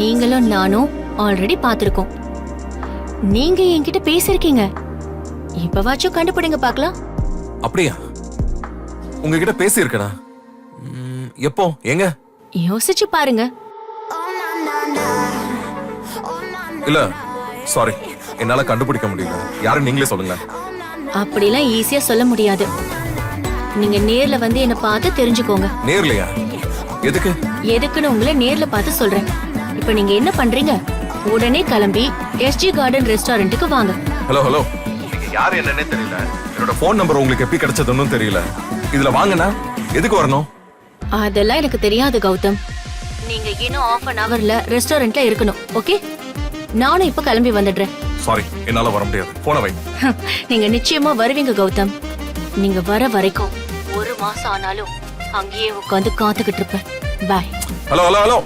நீங்களும் நானும் ஆல்ரெடி பாத்திருக்கோம். நீங்க என்கிட்ட பேசிருக்கீங்க. இப்பவாச்சும் கண்டுபிடிங்க பாக்கலாம். அப்படியா? உங்ககிட்ட பேசி இருக்கடா. எப்போ? எங்க? யோசிச்சு பாருங்க. இல்ல சாரி, என்னால கண்டுபிடிக்க முடியல. யாரும் நீங்களே சொல்லுங்க. அப்படிலாம் ஈஸியா சொல்ல முடியாது. நீங்க நேர்ல வந்து என்ன பார்த்து தெரிஞ்சுக்கோங்க. நேர்லையா? எதுக்கு? எதுக்குன்னு உங்களை நேர்ல பார்த்து சொல்றேன். இப்ப நீங்க என்ன பண்றீங்க? உடனே கிளம்பி எஸ்ஜி கார்டன் ரெஸ்டாரண்ட்டுக்கு வாங்க. ஹலோ ஹலோ, நீங்க யாரு என்னன்னே தெரியல. என்னோட போன் நம்பர் உங்களுக்கு எப்படி கிடைச்சதுன்னு தெரியல. இதுல வாங்கனா எதுக்கு வரணும்? அதெல்லாம் எனக்கு தெரியாது கௌதம். நீங்க இன்னும் ½ an hourல ரெஸ்டாரண்ட்ல இருக்கணும். ஓகே, நானும் இப்ப கிளம்பி வந்துடுறேன். சாரி, என்னால வர முடியாது. போன வை. நீங்க நிச்சயமா வருவீங்க கௌதம். நீங்க வர வரைக்கும் 1 மாசம் ஆனாலும் அங்கேயே உட்காந்து காத்துக்கிட்டு இருப்பேன். பாய். Hello hello hello